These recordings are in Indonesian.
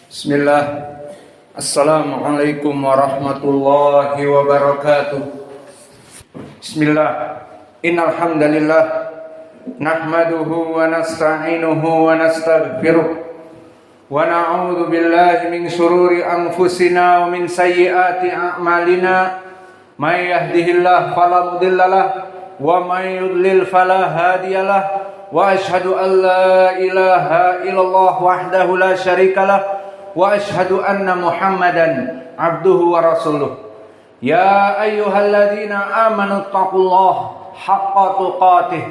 Bismillah. Assalamualaikum warahmatullahi wabarakatuh. Bismillah. Innal hamdalillah nahmaduhu wa nasta'inuhu wa nastaghfiruh wa na'udzu billahi min shururi anfusina wa min sayyiati a'malina. May yahdihillahu fala mudhillalah wa may yudlil fala hadiyalah. Wa ashhadu an la ilaha illallah wahdahu la syarikalah wa ashhadu anna Muhammadan abduhu wa rasuluh. Ya ayyuhalladzina amanu taqullaha haqqa tuqatih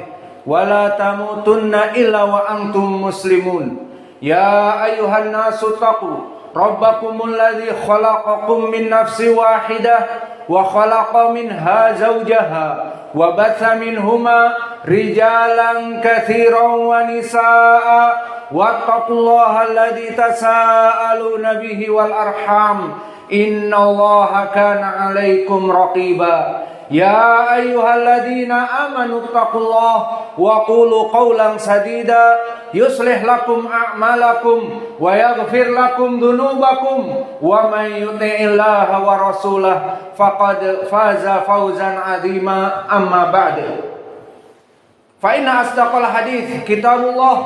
wa la tamutunna illa wa antum muslimun. Ya ayyuhan nasu taqu rabbakumul ladzi khalaqakum min nafsin wahidah wa khalaqa minha zawjaha wa batha minhuma rijalan katsiran wa nisaa wattaqullaha alladzi tasaaluna bihi wal arham innallaha kana 'alaikum raqiba. Ya ayyuhalladzina amanu taqullaha wa qulu qawlan sadida yuslih lakum a'malakum wa yaghfir lakum dhunubakum wa may yuti'illaha wa rasulahu faqad faza fawzan 'azima. Amma ba'du. Fa inna asdaqal hadits kitabullah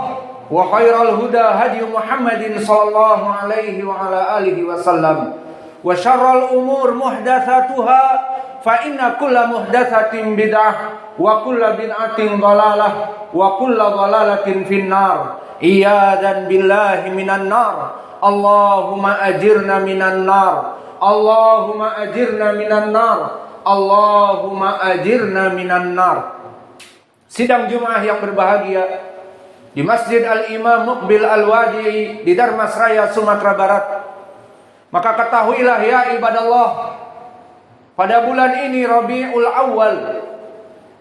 wa khairal huda hadi Muhammadin sallallahu alaihi wa ala alihi wasallam wa syarral umur muhdatsatuha fa inna kulla muhdatsatin bid'ah wa kulla bid'atin dhalalah wa kulla dhalalatin finnar. Iyadan billahi minan nar. Allahumma ajirna minan nar. Allahumma ajirna minan nar. Allahumma ajirna minan nar. Sidang Jumat yang berbahagia di Masjid Al-Imam Muqbil Al-Wadi di Darmasraya, Sumatera Barat. Maka ketahuilah ya ibadallah, pada bulan ini Rabiul Awal,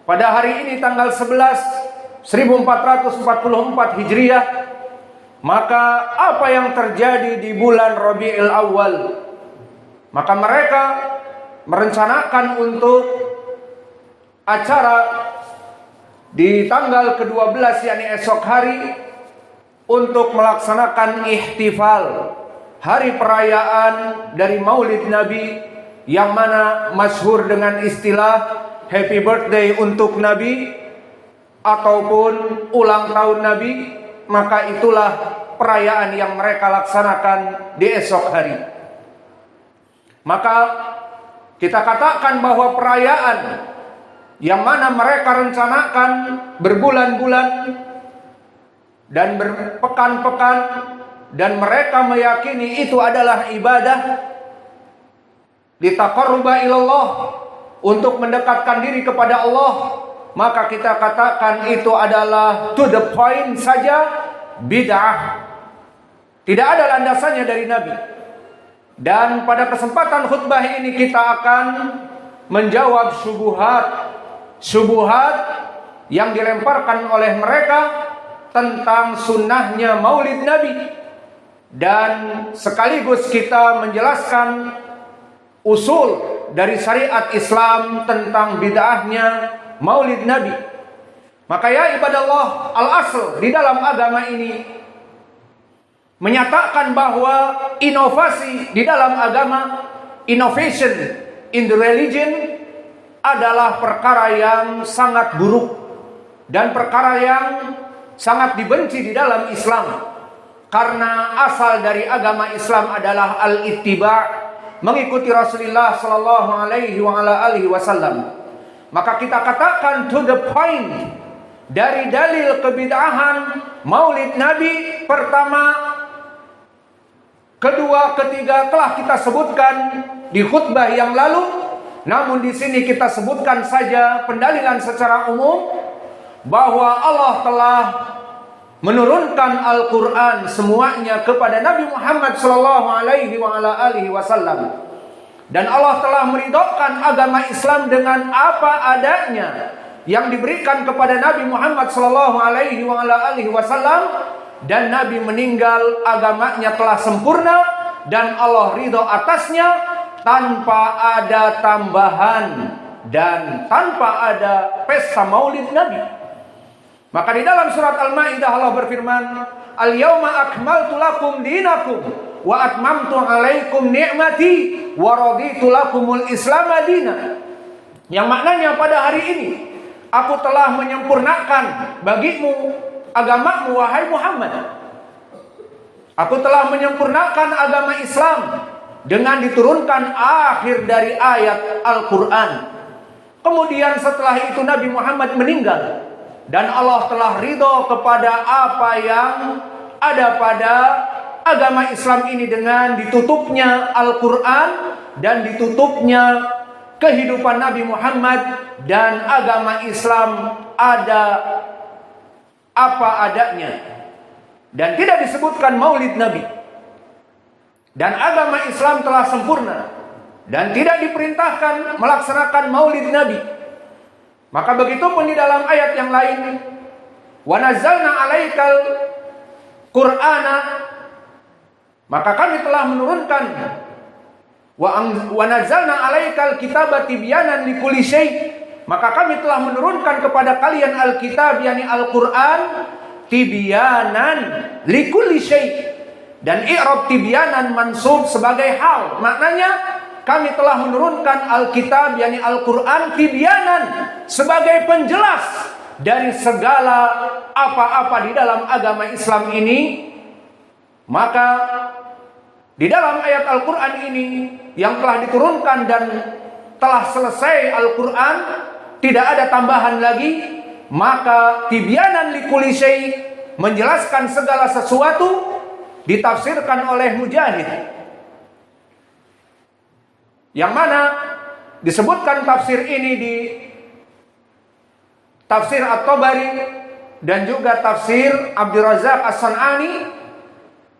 pada hari ini tanggal 11 1444 Hijriah, maka apa yang terjadi di bulan Rabiul Awal? Maka mereka merencanakan untuk acara di tanggal ke-12 yakni esok hari untuk melaksanakan ihtifal, hari perayaan dari Maulid Nabi, yang mana masyhur dengan istilah happy birthday untuk Nabi ataupun ulang tahun Nabi. Maka itulah perayaan yang mereka laksanakan di esok hari. Maka kita katakan bahwa perayaan yang mana mereka rencanakan berbulan-bulan dan berpekan-pekan, dan mereka meyakini itu adalah ibadah litaqarruba ilallah, untuk mendekatkan diri kepada Allah, maka kita katakan itu adalah to the point saja bid'ah. Tidak ada landasannya dari Nabi. Dan pada kesempatan khutbah ini kita akan menjawab syubhat yang dilemparkan oleh mereka tentang sunnahnya Maulid Nabi, dan sekaligus kita menjelaskan usul dari syariat Islam tentang bid'ahnya Maulid Nabi. Maka ya ibadallah, al-asl di dalam agama ini menyatakan bahwa inovasi di dalam agama, innovation in the religion, adalah perkara yang sangat buruk dan perkara yang sangat dibenci di dalam Islam. Karena asal dari agama Islam adalah al-ittiba', mengikuti Rasulullah sallallahu alaihi wa ala alihi wasallam. Maka kita katakan to the point dari dalil kebid'ahan Maulid Nabi, pertama, kedua, ketiga telah kita sebutkan di khutbah yang lalu. Namun di sini kita sebutkan saja pendalilan secara umum bahwa Allah telah menurunkan Al-Quran semuanya kepada Nabi Muhammad sallallahu alaihi wa ala alihi wasallam, dan Allah telah meridhokan agama Islam dengan apa adanya yang diberikan kepada Nabi Muhammad sallallahu alaihi wa ala alihi wasallam, dan Nabi meninggal agamanya telah sempurna dan Allah ridho atasnya, tanpa ada tambahan dan tanpa ada pesta Maulid Nabi. Maka di dalam surat Al-Maidah Allah berfirman, Al-yawma akmaltu lakum dinakum wa atmamtu 'alaikum ni'mati wa raditu lakumul Islam madina. Yang maknanya pada hari ini aku telah menyempurnakan bagimu agamamu wahai Muhammad. Aku telah menyempurnakan agama Islam dengan diturunkan akhir dari ayat Al-Qur'an. Kemudian setelah itu Nabi Muhammad meninggal dan Allah telah ridho kepada apa yang ada pada agama Islam ini dengan ditutupnya Al-Qur'an dan ditutupnya kehidupan Nabi Muhammad, dan agama Islam ada apa adanya dan tidak disebutkan maulid Nabi. Dan agama Islam telah sempurna dan tidak diperintahkan melaksanakan maulid Nabi. Maka begitu pun di dalam ayat yang lain, wa nazzalna 'alaikal Qur'ana, maka kami telah menurunkan wa nazzalna 'alaikal kitaba tibyanan likulli syai', maka kami telah menurunkan kepada kalian Alkitab yakni Al-Qur'an tibyanan likulli syai'. Dan i'rab tibyanan mansub sebagai hal, maknanya kami telah menurunkan Alkitab yakni Al-Qur'an tibyanan sebagai penjelas dari segala apa-apa di dalam agama Islam ini. Maka di dalam ayat Al-Qur'an ini yang telah diturunkan dan telah selesai Al-Qur'an, tidak ada tambahan lagi, maka tibyanan likulli syai', menjelaskan segala sesuatu, ditafsirkan oleh Mujahid, yang mana disebutkan tafsir ini di tafsir At-Tabari dan juga tafsir Abdurrazzaq As-San'ani,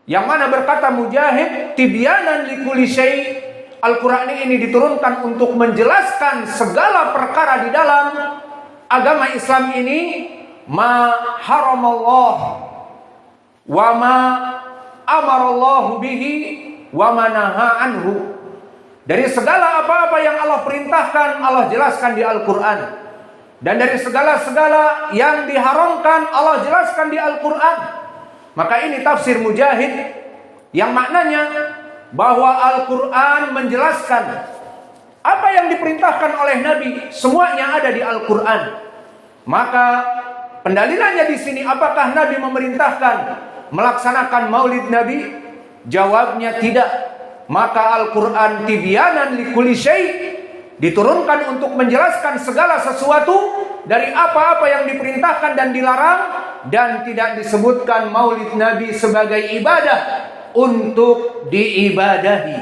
yang mana berkata Mujahid, tibyanan likulli syai', Al-Qur'an ini diturunkan untuk menjelaskan segala perkara di dalam agama Islam ini, ma haramallah wa ma amarallahu bihi wa ma naha anhu. Dari segala apa-apa yang Allah perintahkan, Allah jelaskan di Al-Qur'an. Dan dari segala-segala yang diharamkan, Allah jelaskan di Al-Qur'an. Maka ini tafsir Mujahid, yang maknanya bahwa Al-Qur'an menjelaskan apa yang diperintahkan oleh Nabi, semuanya ada di Al-Qur'an. Maka pendalilannya di sini, apakah Nabi memerintahkan melaksanakan maulid Nabi? Jawabnya tidak. Maka Al-Qur'an tibyanan likulli syai', diturunkan untuk menjelaskan segala sesuatu dari apa-apa yang diperintahkan dan dilarang, dan tidak disebutkan maulid Nabi sebagai ibadah untuk diibadahi.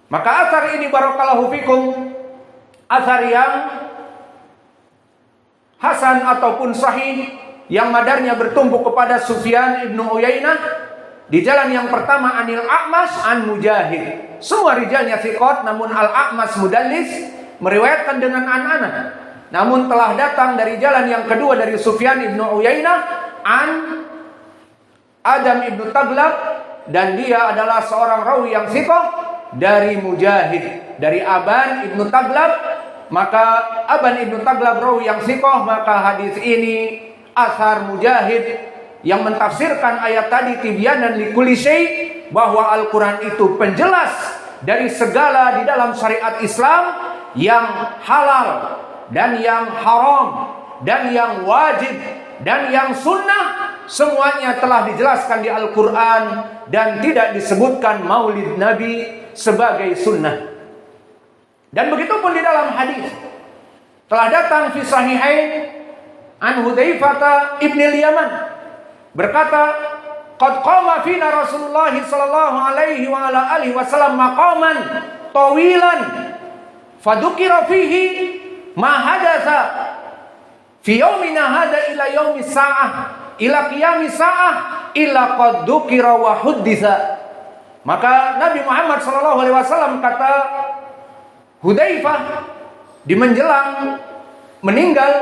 Maka athar ini barakallahu fikum, athar yang hasan ataupun sahih, yang madarnya bertumbuh kepada Sufyan ibnu Uyainah. Di jalan yang pertama Anil A'mas an Mujahid, semua rijalnya thiqat, namun Al-A'mas mudallis, meriwayatkan dengan an-ana. Namun telah datang dari jalan yang kedua dari Sufyan ibnu Uyainah an Adam ibnu Taglab, dan dia adalah seorang rawi yang thiqah dari Mujahid, dari Aban ibnu Taglab. Maka Aban ibnu Taglab rawi yang thiqah, maka hadis ini asar Mujahid yang mentafsirkan ayat tadi tibyanan likulli syai', bahwa Al-Qur'an itu penjelas dari segala di dalam syariat Islam, yang halal dan yang haram dan yang wajib dan yang sunnah, semuanya telah dijelaskan di Al-Qur'an, dan tidak disebutkan maulid Nabi sebagai sunnah. Dan begitu pun di dalam hadis telah datang fi sahihain an Hudzaifah ibn al-Yaman, berkata, qad qama fina Rasulullah sallallahu alaihi wa ala alihi wasallam maqaman tawilan fadukira fihi ma hadatsa fi yaumina hada ila yaumis sa'ah ila qiyamis sa'ah ila qad dukira wa hudditsa. Maka Nabi Muhammad sallallahu alaihi wasallam, kata Hudzaifah, di menjelang meninggal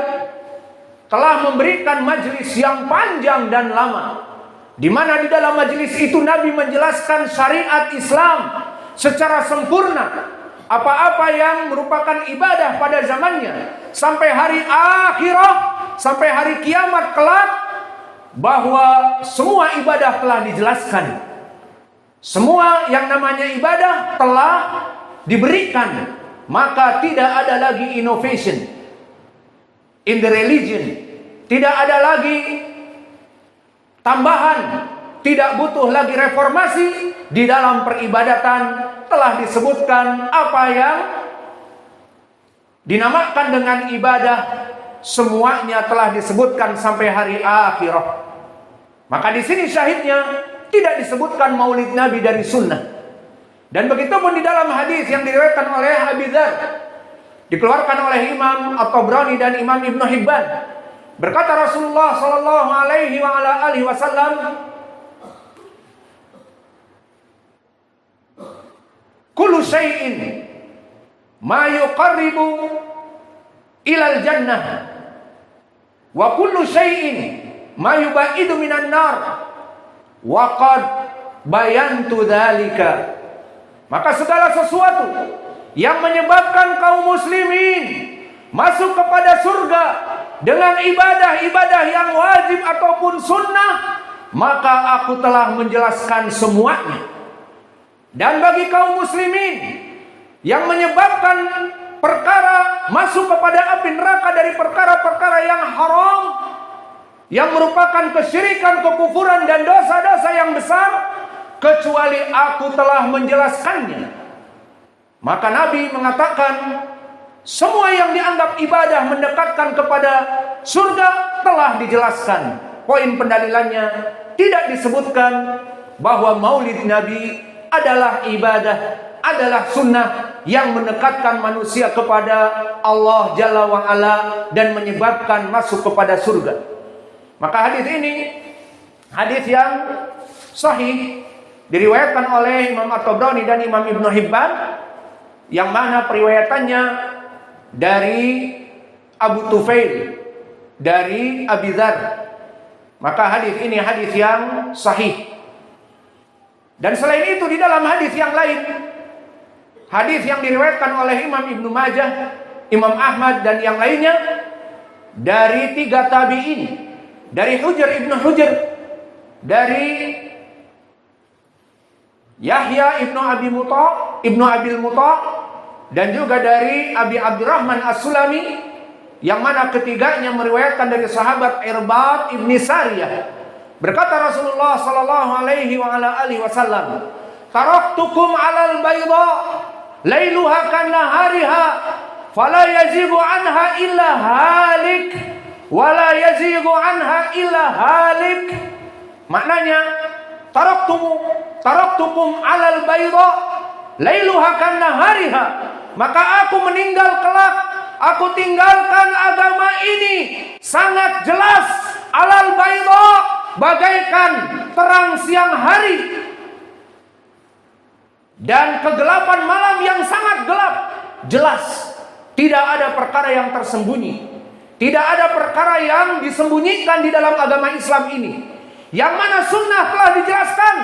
telah memberikan majelis yang panjang dan lama, di mana di dalam majelis itu Nabi menjelaskan syariat Islam secara sempurna, apa-apa yang merupakan ibadah pada zamannya, sampai hari akhirah, sampai hari kiamat kelak, bahwa semua ibadah telah dijelaskan. Semua yang namanya ibadah telah diberikan, maka tidak ada lagi innovation in the religion. Tidak ada lagi tambahan, tidak butuh lagi reformasi. Di dalam peribadatan telah disebutkan apa yang dinamakan dengan ibadah, semuanya telah disebutkan sampai hari akhirat. Maka di sini syahidnya tidak disebutkan maulid Nabi dari sunnah. Dan begitu pun di dalam hadis yang diriwayatkan oleh Abi Dzar, dikeluarkan oleh Imam At-Tabrani dan Imam Ibnu Hibban, berkata Rasulullah sallallahu alaihi wa ala alihi wasallam, kullu syai'in ma yuqarribu ilal jannah wa kullu syai'in ma yubaidu minan nar wa qad bayantu dzalika. Maka segala sesuatu yang menyebabkan kaum muslimin masuk kepada surga dengan ibadah-ibadah yang wajib ataupun sunnah, maka aku telah menjelaskan semuanya. Dan bagi kaum muslimin yang menyebabkan perkara masuk kepada api neraka dari perkara-perkara yang haram, yang merupakan kesyirikan, kekufuran dan dosa-dosa yang besar, kecuali aku telah menjelaskannya. Maka Nabi mengatakan semua yang dianggap ibadah mendekatkan kepada surga telah dijelaskan. Poin pendalilannya tidak disebutkan bahwa maulid Nabi adalah ibadah, adalah sunnah yang mendekatkan manusia kepada Allah Jalla wa'ala dan menyebabkan masuk kepada surga. Maka hadis ini hadis yang sahih, diriwayatkan oleh Imam At-Tabrani dan Imam Ibnu Hibban, yang mana periwayatannya dari Abu Tufail, dari Abi Dzar. Maka hadis ini hadis yang sahih. Dan selain itu di dalam hadis yang lain, hadis yang diriwayatkan oleh Imam Ibnu Majah, Imam Ahmad dan yang lainnya, dari 3 tabi'in, dari Hujr Ibnu Hujr, dari Yahya Ibnu Abi Muta, Ibnu Abil Muta, dan juga dari Abi Abdurrahman As-Sulami, yang mana ketiganya meriwayatkan dari sahabat Irbad Ibni Sariyah. Berkata Rasulullah sallallahu alaihi wa ala alihi wasallam, taraktukum 'alal bayda lailuha kanahariha fala yazigu anha illa halik wala yazigu anha illa halik. Maknanya taraktukum 'alal bayda lailuha kanahariha, maka aku meninggal kelak, aku tinggalkan agama ini sangat jelas, 'alal bayda, bagaikan terang siang hari, dan kegelapan malam yang sangat gelap. Jelas, tidak ada perkara yang tersembunyi, tidak ada perkara yang disembunyikan di dalam agama Islam ini. Yang mana sunnah telah dijelaskan,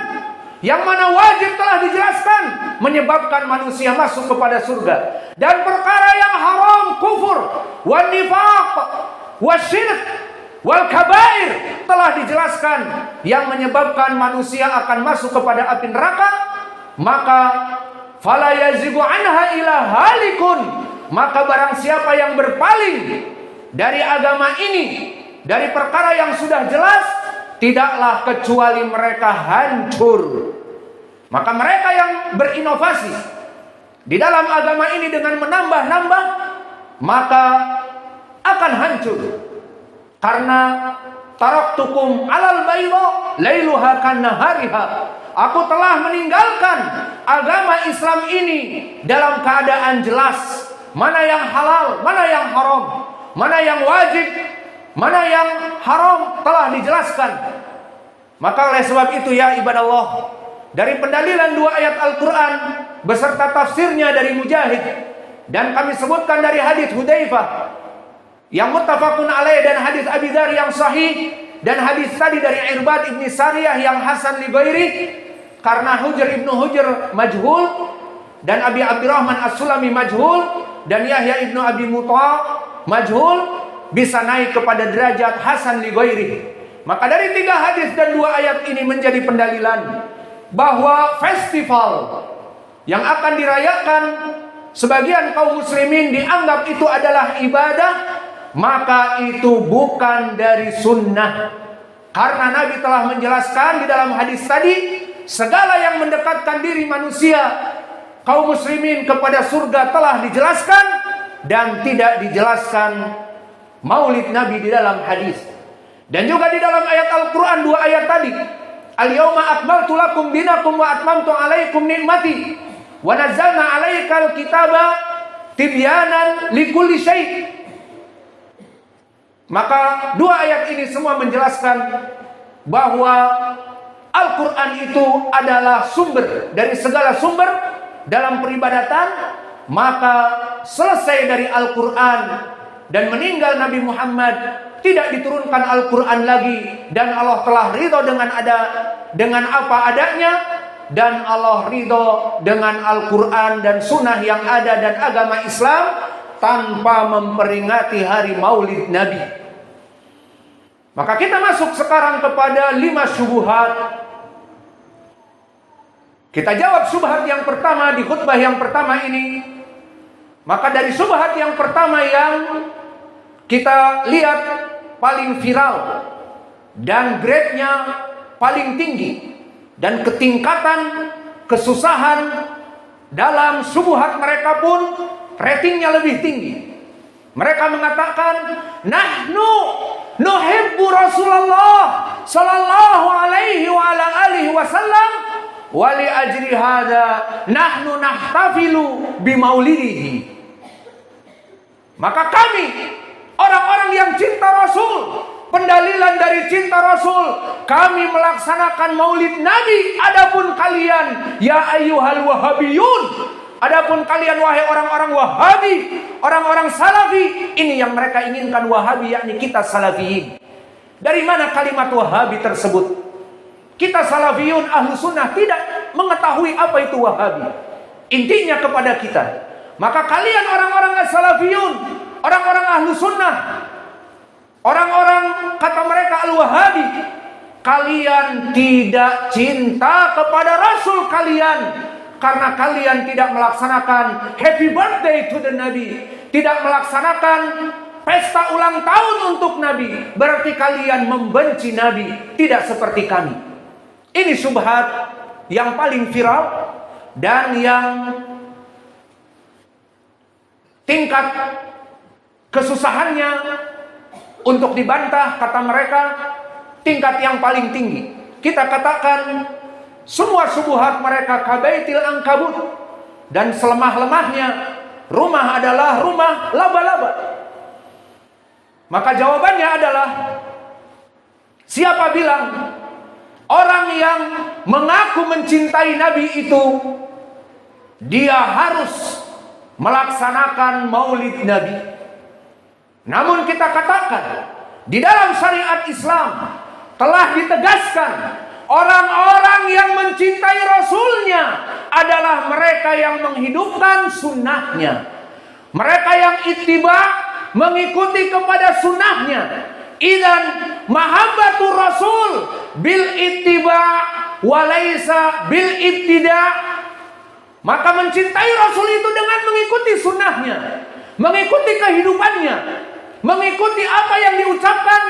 yang mana wajib telah dijelaskan, menyebabkan manusia masuk kepada surga. Dan perkara yang haram, kufur, wan nifaq, wasyirk, wal kabair telah dijelaskan, yang menyebabkan manusia akan masuk kepada api neraka. Maka fala yazigu anha ila halikun, maka barang siapa yang berpaling dari agama ini, dari perkara yang sudah jelas, tidaklah kecuali mereka hancur. Maka mereka yang berinovasi di dalam agama ini dengan menambah-nambah, maka akan hancur. Karena taraktukum 'alal bayda lailuha kanahariha, aku telah meninggalkan agama Islam ini dalam keadaan jelas, mana yang halal, mana yang haram, mana yang wajib, mana yang haram telah dijelaskan. Maka oleh sebab itu ya ibadallah, dari pendalilan 2 ayat Al-Quran beserta tafsirnya dari Mujahid, dan kami sebutkan dari hadis Hudzaifah yang muttafaqun alaih, dan hadis Abi Dzar yang sahih, dan hadis tadi dari Irbad Ibni Sariyah yang hasan li ghairi, karena Hujr Ibnu Hujr majhul, dan Abi Abdurrahman As-Sulami majhul, dan Yahya Ibnu Abi Muta majhul, bisa naik kepada derajat hasan li ghairi. Maka dari 3 hadis dan 2 ayat ini menjadi pendalilan bahwa festival yang akan dirayakan sebagian kaum muslimin dianggap itu adalah ibadah, maka itu bukan dari sunnah. Karena Nabi telah menjelaskan di dalam hadis tadi, segala yang mendekatkan diri manusia, kaum muslimin kepada surga telah dijelaskan, dan tidak dijelaskan maulid Nabi di dalam hadis. Dan juga di dalam ayat Al-Quran, 2 ayat tadi, Al-yawma akmaltu lakum dinakum wa atmamtu alaikum ni'mati wa nazzalna alaikal kitaba tibyanan likulli syai'. Maka 2 ayat ini semua menjelaskan bahwa Al-Quran itu adalah sumber dari segala sumber dalam peribadatan. Maka selesai dari Al-Quran dan meninggal Nabi Muhammad, tidak diturunkan Al-Quran lagi, dan Allah telah ridho dengan apa adanya, dan Allah ridho dengan Al-Quran dan sunnah yang ada dan agama Islam tanpa memperingati hari maulid Nabi. Maka kita masuk sekarang kepada 5 syubhat. Kita jawab syubhat yang pertama di khutbah yang pertama ini. Maka dari syubhat yang pertama yang kita lihat paling viral dan grade-nya paling tinggi, dan ketingkatan kesusahan dalam syubhat mereka pun ratingnya lebih tinggi. Mereka mengatakan, nahnu nuhibbu Rasulullah sallallahu alaihi wa ala alihi wasallam wa li ajri hadza nahnu nahtafilu bi maulidihi. Maka kami, orang-orang yang cinta Rasul, pendalilan dari cinta Rasul, kami melaksanakan maulid Nabi. Adapun kalian, ya ayyuhal wahabiyun, adapun kalian wahai orang-orang Wahabi, orang-orang Salafi, ini yang mereka inginkan Wahabi, yakni kita Salafiyin. Dari mana kalimat Wahabi tersebut? Kita Salafiyun ahlu sunnah tidak mengetahui apa itu Wahabi. Intinya kepada kita, maka kalian orang-orang Salafiyun, orang-orang ahlu sunnah, orang-orang kata mereka Al-Wahabi, kalian tidak cinta kepada Rasul kalian, karena kalian tidak melaksanakan happy birthday to the Nabi, tidak melaksanakan pesta ulang tahun untuk Nabi. Berarti kalian membenci Nabi, tidak seperti kami. Ini syubhat yang paling viral dan yang tingkat kesusahannya untuk dibantah, kata mereka, tingkat yang paling tinggi. Kita katakan semua syubhat mereka kabaitil ankabut, dan selemah-lemahnya rumah adalah rumah laba-laba. Maka jawabannya adalah, siapa bilang orang yang mengaku mencintai Nabi itu dia harus melaksanakan maulid Nabi? Namun kita katakan, di dalam syariat Islam telah ditegaskan, orang-orang yang mencintai Rasulnya adalah mereka yang menghidupkan sunnahnya, mereka yang ittiba, mengikuti kepada sunnahnya. Idan mahabbatur Rasul bil ittiba walaysa bil ibtida. Maka mencintai Rasul itu dengan mengikuti sunnahnya, mengikuti kehidupannya, mengikuti apa yang diucapkan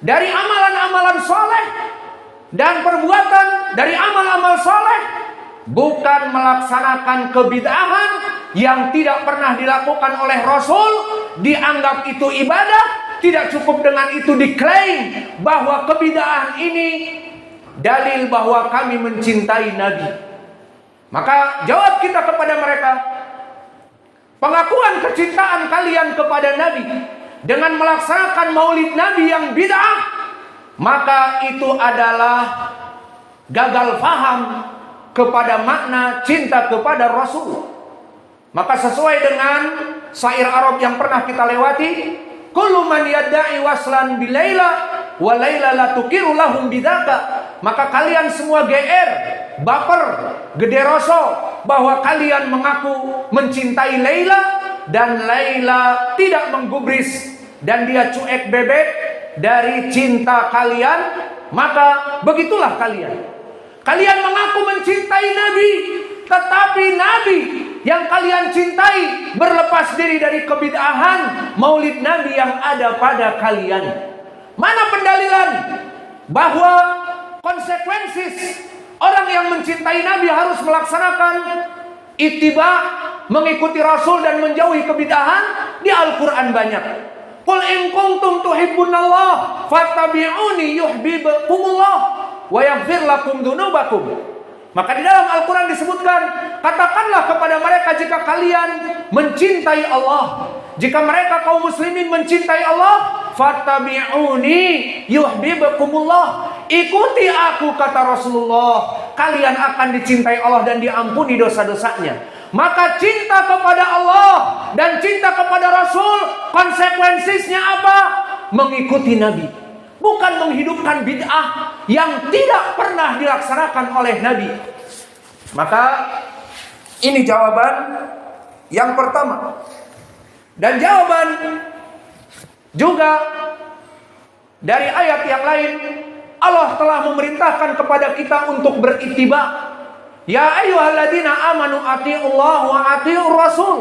dari amalan-amalan soleh dan perbuatan dari amal-amal soleh, bukan melaksanakan kebid'ahan yang tidak pernah dilakukan oleh Rasul, dianggap itu ibadah. Tidak cukup dengan itu diklaim bahwa kebid'ahan ini dalil bahwa kami mencintai Nabi. Maka jawab kita kepada mereka, pengakuan kecintaan kalian kepada Nabi dengan melaksanakan maulid Nabi yang bid'ah, maka itu adalah gagal faham kepada makna cinta kepada Rasul. Maka sesuai dengan syair Arab yang pernah kita lewati, kullu man yadda'i waslan bilaila wa laila la tukiru lahum bidzaka. Maka kalian semua GR, baper, gede rosok bahwa kalian mengaku mencintai Laila, dan Laila tidak menggubris dan dia cuek bebek dari cinta kalian, maka begitulah kalian. Kalian mengaku mencintai Nabi, tetapi Nabi yang kalian cintai berlepas diri dari kebid'ahan maulid Nabi yang ada pada kalian. Mana pendalilan bahwa konsekuensi orang yang mencintai Nabi harus melaksanakan ittiba, mengikuti Rasul dan menjauhi kebid'ahan? Di Al-Quran banyak. Qul in kuntum tuhibbunallah fattabi'uni yuhibbukumullah wa yaghfir lakum dzunubakum. Maka di dalam Al-Quran disebutkan, katakanlah kepada mereka jika kalian mencintai Allah, jika mereka kaum muslimin mencintai Allah, fattabi'uni yuhibbukumullah, ikuti aku kata Rasulullah, kalian akan dicintai Allah dan diampuni dosa-dosanya. Maka cinta kepada Allah dan cinta kepada Rasul, konsekuensinya apa? Mengikuti Nabi, bukan menghidupkan bid'ah yang tidak pernah dilaksanakan oleh Nabi. Maka ini jawaban yang pertama. Dan jawaban juga dari ayat yang lain, Allah telah memerintahkan kepada kita untuk berittiba. Ya ayyuhalladzina amanu atiiullah wa atiiur rasul.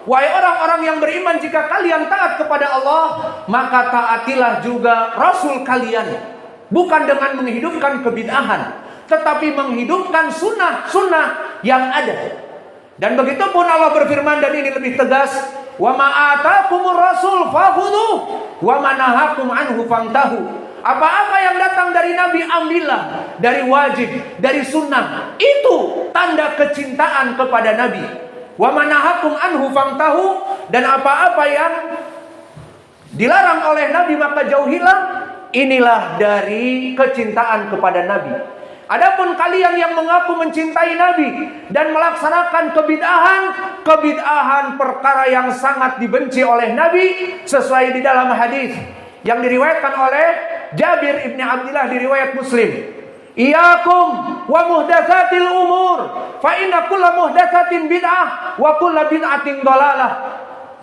Wahai orang-orang yang beriman, jika kalian taat kepada Allah, maka taatilah juga Rasul kalian. Bukan dengan menghidupkan kebid'ahan, tetapi menghidupkan sunnah-sunnah yang ada. Dan begitu pun Allah berfirman, dan ini lebih tegas, wa ma atakumur rasul fakhudhu wa ma nahakum anhu fantahu. Apa-apa yang datang dari Nabi ambillah, dari wajib, dari sunnah. Itu tanda kecintaan kepada Nabi. Wa manahakum anhu fantahu, dan apa-apa yang dilarang oleh Nabi maka jauhilah. Inilah dari kecintaan kepada Nabi. Adapun kalian yang mengaku mencintai Nabi dan melaksanakan kebid'ahan perkara yang sangat dibenci oleh Nabi, sesuai di dalam hadis yang diriwayatkan oleh Jabir ibn Abdillah di riwayat Muslim. Iyakum wa muhdatsatil umur, fa inna kulla muhdatsatin bid'ah wa kulla bid'atin dhalalah.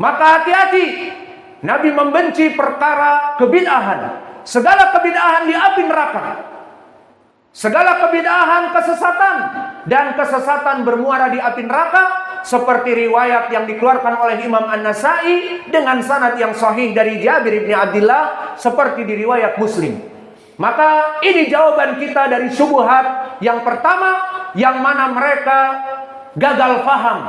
Maka hati-hati, Nabi membenci perkara kebid'ahan. Segala kebid'ahan di api neraka. Segala kebid'ahan kesesatan, dan kesesatan bermuara di api neraka, seperti riwayat yang dikeluarkan oleh Imam An-Nasai dengan sanad yang sahih dari Jabir bin Abdillah seperti di riwayat Muslim. Maka ini jawaban kita dari syubhat yang pertama, yang mana mereka gagal paham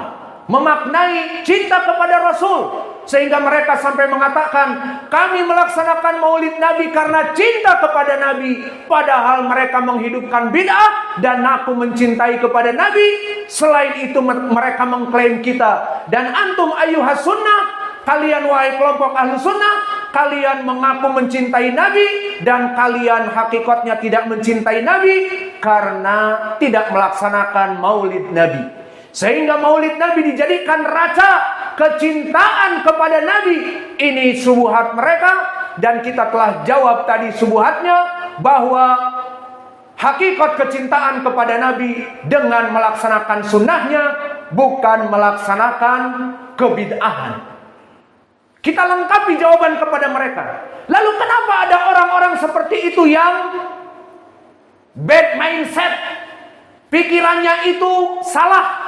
memaknai cinta kepada Rasul, sehingga mereka sampai mengatakan kami melaksanakan maulid Nabi karena cinta kepada Nabi, padahal mereka menghidupkan bid'ah dan aku mencintai kepada Nabi. Selain itu mereka mengklaim kita, dan antum ayyuhas sunnah, kalian wahai kelompok ahlu sunnah, kalian mengaku mencintai Nabi dan kalian hakikatnya tidak mencintai Nabi karena tidak melaksanakan maulid Nabi. Sehingga maulid Nabi dijadikan raca kecintaan kepada Nabi. Ini syubhat mereka, dan kita telah jawab tadi syubhatnya, bahwa hakikat kecintaan kepada Nabi dengan melaksanakan sunnahnya, bukan melaksanakan kebid'ahan. Kita lengkapi jawaban kepada mereka. Lalu kenapa ada orang-orang seperti itu yang bad mindset, pikirannya itu salah,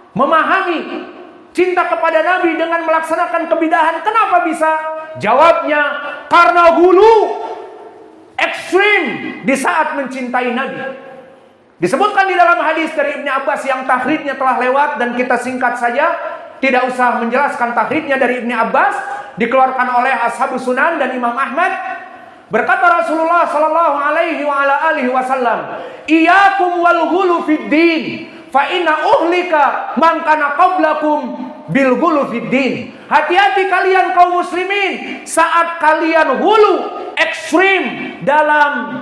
memahami cinta kepada Nabi dengan melaksanakan kebid'ahan? Kenapa bisa? Jawabnya, karena hulu ekstrim di saat mencintai Nabi. Disebutkan di dalam hadis dari Ibnu Abbas yang tahridnya telah lewat, dan kita singkat saja, tidak usah menjelaskan tahridnya dari Ibnu Abbas, dikeluarkan oleh Ashabus Sunan dan Imam Ahmad. Berkata Rasulullah sallallahu alaihi wa ala alihi wasallam, "Iyyakum wal ghulu fid din, fa inna uhlika man kana qablakum bil ghulu fid din." Hati-hati kalian kaum muslimin saat kalian hulu ekstrim dalam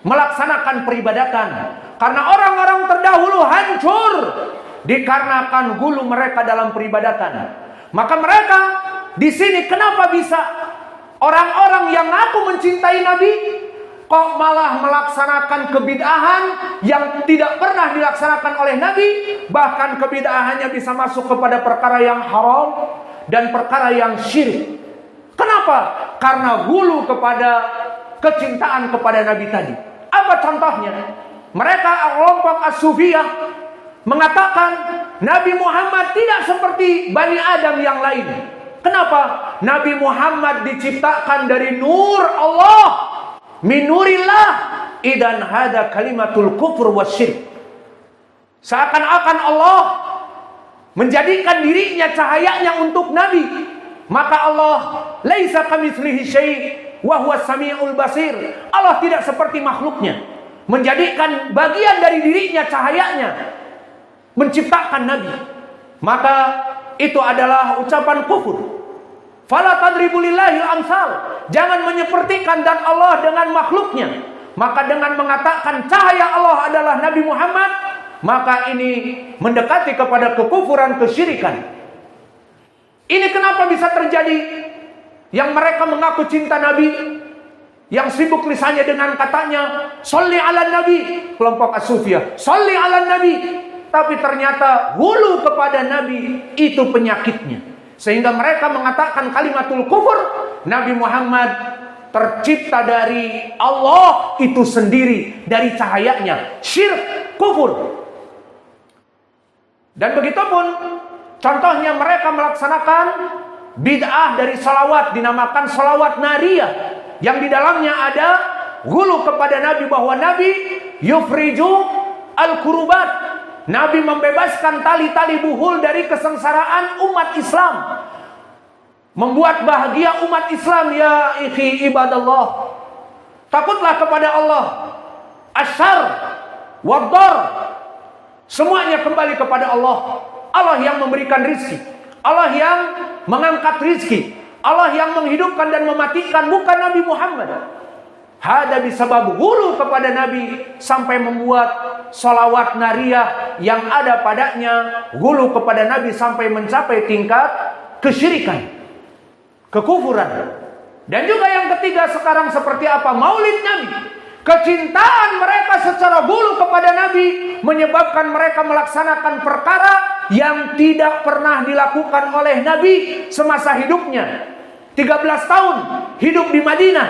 melaksanakan peribadatan, karena orang-orang terdahulu hancur dikarenakan hulu mereka dalam peribadatan. Maka mereka di sini kenapa bisa orang-orang yang ngaku mencintai Nabi kok malah melaksanakan kebid'ahan yang tidak pernah dilaksanakan oleh Nabi, bahkan kebid'ahannya bisa masuk kepada perkara yang haram dan perkara yang syirik. Kenapa? Karena hulu kepada kecintaan kepada Nabi tadi. Apa contohnya? Mereka kelompok As-Sufiyah mengatakan Nabi Muhammad tidak seperti Bani Adam yang lain. Kenapa? Nabi Muhammad diciptakan dari nur Allah, min nurillah, idan hada kalimatul kufur wasyirk. Seakan-akan Allah menjadikan dirinya cahayanya untuk Nabi. Maka Allah laisa kamitslihi syai' wa huwas samiul basir. Allah tidak seperti makhluknya, menjadikan bagian dari dirinya cahayanya, menciptakan Nabi. Maka itu adalah ucapan kufur. Fala tadribu lillahil amsal. Jangan menyepertikan dan Allah dengan makhluknya. Maka dengan mengatakan cahaya Allah adalah Nabi Muhammad, maka ini mendekati kepada kekufuran, kesyirikan. Ini kenapa bisa terjadi? Yang mereka mengaku cinta Nabi, yang sibuk lisannya dengan katanya sholli ala Nabi, kelompok As-Sufiyah, sholli ala Nabi, tapi ternyata hulu kepada Nabi itu penyakitnya, sehingga mereka mengatakan kalimatul kufur. Nabi Muhammad tercipta dari Allah itu sendiri, dari cahayanya. Syirk, kufur. Dan begitupun contohnya mereka melaksanakan bid'ah dari salawat, dinamakan salawat nariyah, yang di dalamnya ada hulu kepada Nabi, bahwa Nabi yufriju al-kurubat, Nabi membebaskan tali-tali buhul dari kesengsaraan umat Islam, membuat bahagia umat Islam. Ya ikhi ibadallah, takutlah kepada Allah. Asyar waddar, semuanya kembali kepada Allah. Allah yang memberikan rizki, Allah yang mengangkat rizki, Allah yang menghidupkan dan mematikan, bukan Nabi Muhammad. Hada bisabab hulu kepada Nabi, sampai membuat salawat nariyah yang ada padanya hulu kepada Nabi sampai mencapai tingkat kesyirikan, kekufuran. Dan juga yang ketiga sekarang seperti apa? Maulid Nabi. Kecintaan mereka secara hulu kepada Nabi menyebabkan mereka melaksanakan perkara yang tidak pernah dilakukan oleh Nabi semasa hidupnya. 13 tahun hidup di Madinah,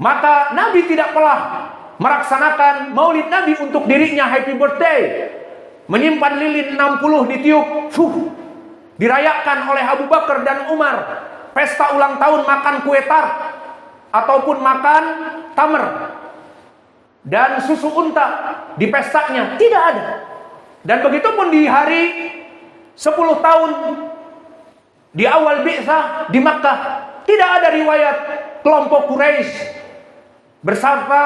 maka Nabi tidak pernah melaksanakan maulid Nabi untuk dirinya, happy birthday, menyimpan lilin 60 ditiup, dirayakan oleh Abu Bakar dan Umar, pesta ulang tahun makan kue tart ataupun makan tamar dan susu unta di pestanya, tidak ada. Dan begitu pun di hari 10 tahun di awal bi'tsah di Makkah, tidak ada riwayat kelompok Quraisy bersama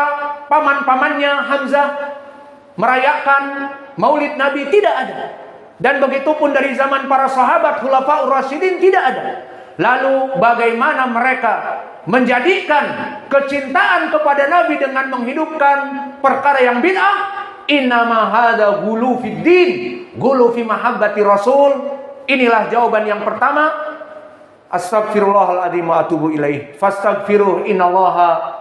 paman-pamannya Hamzah merayakan maulid Nabi, tidak ada. Dan begitu pun dari zaman para sahabat Khulafaur Rasyidin, tidak ada. Lalu bagaimana mereka menjadikan kecintaan kepada Nabi dengan menghidupkan perkara yang bid'ah? Innama hadza ghulu fid din, ghulu fi mahabbati Rasul. Inilah jawaban yang pertama. Astaghfirullahaladzim wa atubu ilaih. Fastaghfiruh, innallaha